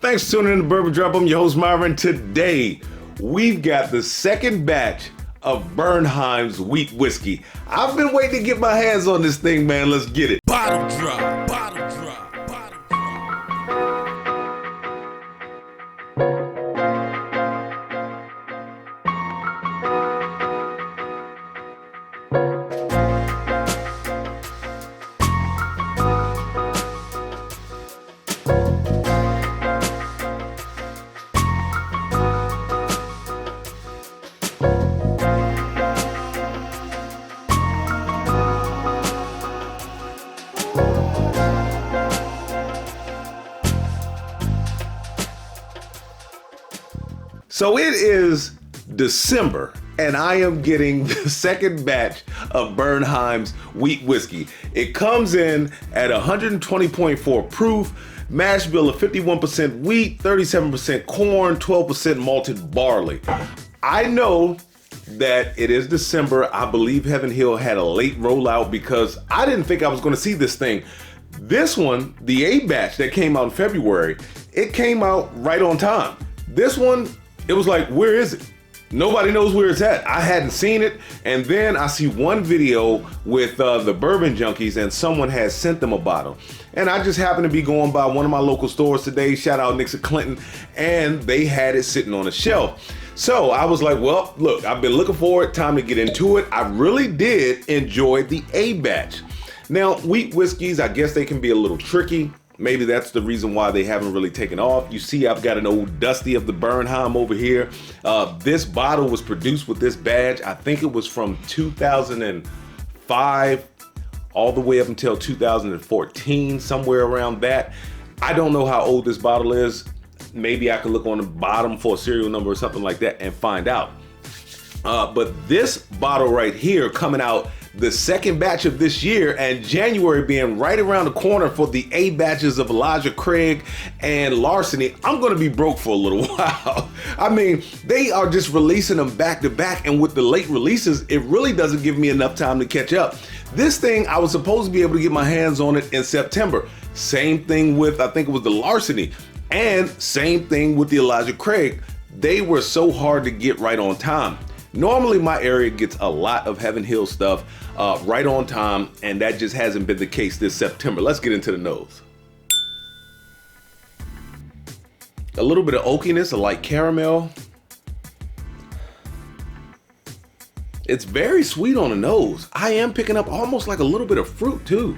Thanks for tuning in to Bourbon Drop. I'm your host, Myron. Today, we've got the second batch of Bernheim's wheat whiskey. I've been waiting to get my hands on this thing, man. Let's get it. Bottle drop, bottle drop, bottle drop. So it is December, and I am getting the second batch of Bernheim's wheat whiskey. It comes in at 120.4 proof, mash bill of 51% wheat, 37% corn, 12% malted barley. I know that it is December. I believe Heaven Hill had a late rollout because I didn't think I was going to see this thing. This one, the A batch that came out in February, it came out right on time. This one, it was like, where is it? Nobody knows where it's at. I hadn't seen it. And then I see one video with the Bourbon Junkies, and someone has sent them a bottle. And I just happened to be going by one of my local stores today, shout out Nixon Clinton, and they had it sitting on a shelf. So I was like, well, look, I've been looking for it, time to get into it. I really did enjoy the A batch. Now, wheat whiskeys, I guess they can be a little tricky. Maybe that's the reason why they haven't really taken off. You see, I've got an old dusty of the Bernheim over here. This bottle was produced with this badge. I think it was from 2005 all the way up until 2014, somewhere around that. I don't know how old this bottle is. Maybe I could look on the bottom for a serial number or something like that and find out. But this bottle right here coming out the second batch of this year, and January being right around the corner for the A batches of Elijah Craig and Larceny, I'm gonna be broke for a little while. I mean, they are just releasing them back to back, and with the late releases, it really doesn't give me enough time to catch up. This thing, I was supposed to be able to get my hands on it in September. Same thing with, I think it was the Larceny, and same thing with the Elijah Craig. They were so hard to get right on time. Normally my area gets a lot of Heaven Hill stuff right on time, and that just hasn't been the case this September. Let's get into the nose. A little bit of oakiness, a light caramel. It's very sweet on the nose. I am picking up almost like a little bit of fruit too.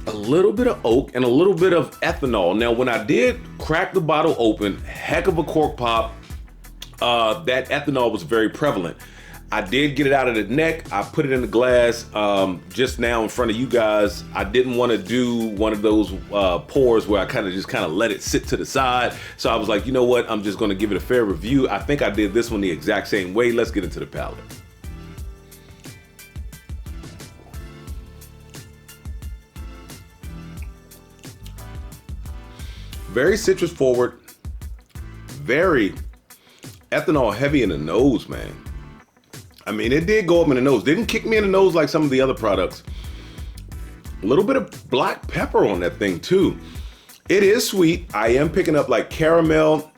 A little bit of oak and a little bit of ethanol. Now, when I did crack the bottle open, heck of a cork pop, that ethanol was very prevalent. I did get it out of the neck. I put it in the glass just now in front of you guys. I didn't want to do one of those pours where I kind of let it sit to the side. So I was like, you know what? I'm just going to give it a fair review. I think I did this one the exact same way. Let's get into the palate. Very citrus forward, very ethanol heavy in the nose, man. I mean, it did go up in the nose. Didn't kick me in the nose like some of the other products. A little bit of black pepper on that thing too. It is sweet. I am picking up like caramel.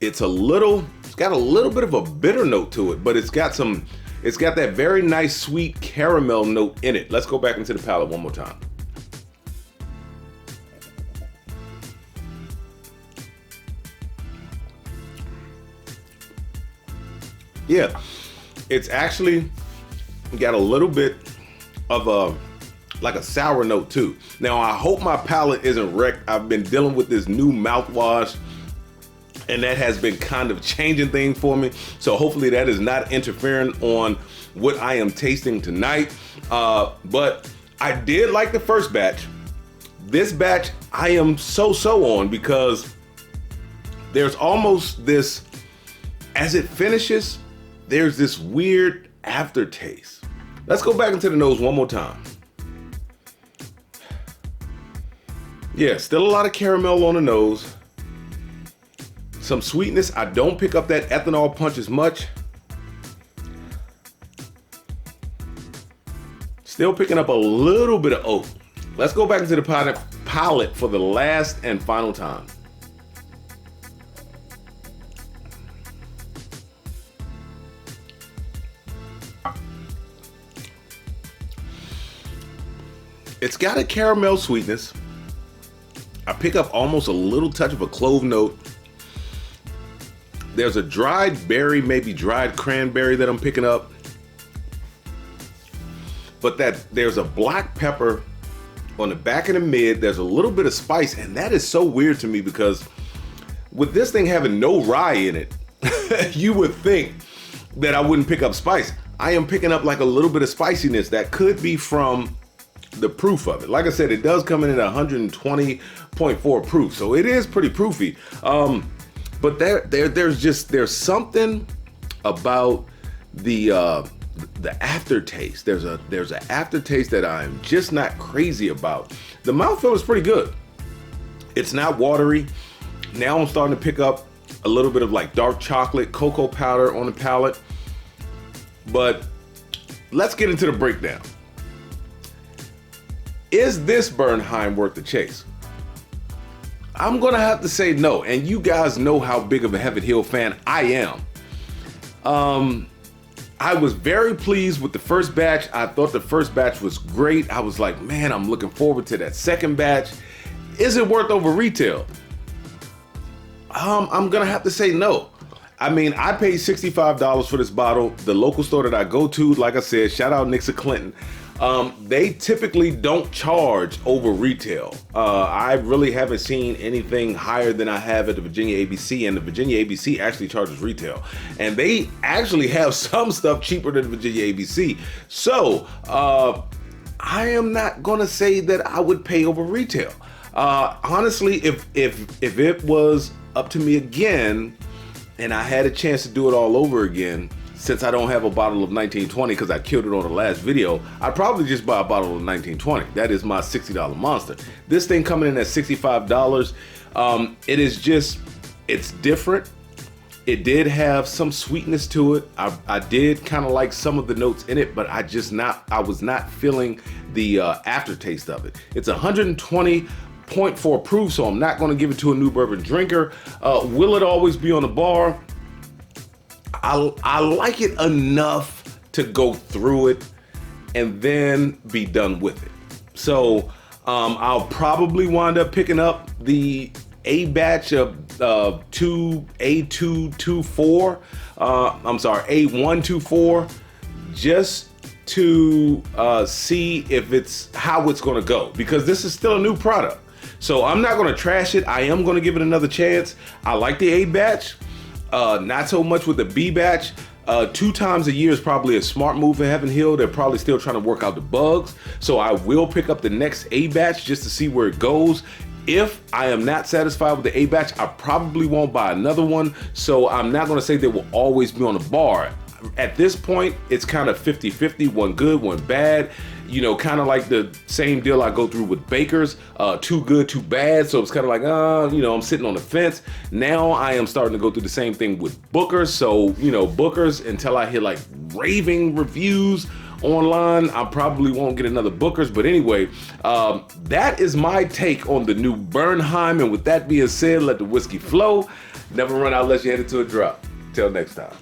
It's got a little bit of a bitter note to it, but it's got that very nice sweet caramel note in it. Let's go back into the palate one more time. Yeah, it's actually got a little bit of like a sour note too. Now, I hope my palate isn't wrecked. I've been dealing with this new mouthwash, and that has been kind of changing things for me. So hopefully that is not interfering on what I am tasting tonight. But I did like the first batch. This batch I am so on because there's almost this, as it finishes, there's this weird aftertaste. Let's go back into the nose one more time. Yeah, still a lot of caramel on the nose. Some sweetness. I don't pick up that ethanol punch as much. Still picking up a little bit of oak. Let's go back into the palate for the last and final time. It's got a caramel sweetness. I pick up almost a little touch of a clove note. There's a dried berry, maybe dried cranberry that I'm picking up. But there's a black pepper on the back and the mid. There's a little bit of spice, and that is so weird to me because with this thing having no rye in it, you would think that I wouldn't pick up spice. I am picking up like a little bit of spiciness that could be from the proof of it. Like I said, it does come in at 120.4 proof, so it is pretty proofy. But there's something about the aftertaste. There's an aftertaste that I'm just not crazy about. The mouthfeel is pretty good. It's not watery. Now I'm starting to pick up a little bit of like dark chocolate, cocoa powder on the palate. But let's get into the breakdown. Is this Bernheim worth the chase? I'm gonna have to say no, and you guys know how big of a Heaven Hill fan I am. I was very pleased with the first batch. I thought the first batch was great. I was like, man, I'm looking forward to that second batch. Is it worth over retail? I'm gonna have to say no. I mean, I paid $65 for this bottle. The local store that I go to, like I said, shout out Nixon Clinton. They typically don't charge over retail. I really haven't seen anything higher than I have at the Virginia ABC, and the Virginia ABC actually charges retail. And they actually have some stuff cheaper than the Virginia ABC. So, I am not gonna say that I would pay over retail. Honestly, if it was up to me again, and I had a chance to do it all over again, since I don't have a bottle of 1920 because I killed it on the last video, I'd probably just buy a bottle of 1920. That is my $60 monster. This thing coming in at $65. It is just, it's different. It did have some sweetness to it. I did kind of like some of the notes in it, but I was not feeling the aftertaste of it. It's 120.4 proof, so I'm not going to give it to a new bourbon drinker. Will it always be on the bar? I like it enough to go through it and then be done with it. So I'll probably wind up picking up the A batch of A124, just to see if it's how it's gonna go, because this is still a new product. So I'm not gonna trash it. I am gonna give it another chance. I like the A batch. Not so much with the B batch. 2 times a year is probably a smart move for Heaven Hill. They're probably still trying to work out the bugs. So I will pick up the next A batch just to see where it goes. If I am not satisfied with the A batch, I probably won't buy another one. So I'm not gonna say they will always be on the bar. At this point, it's kind of 50-50, one good, one bad. You know, kind of like the same deal I go through with Bakers, too good, too bad. So it's kind of like, I'm sitting on the fence. Now I am starting to go through the same thing with Booker's. So, Booker's, until I hear like raving reviews online, I probably won't get another Booker's. But anyway, that is my take on the new Bernheim. And with that being said, let the whiskey flow. Never run out unless you head into a drop. Till next time.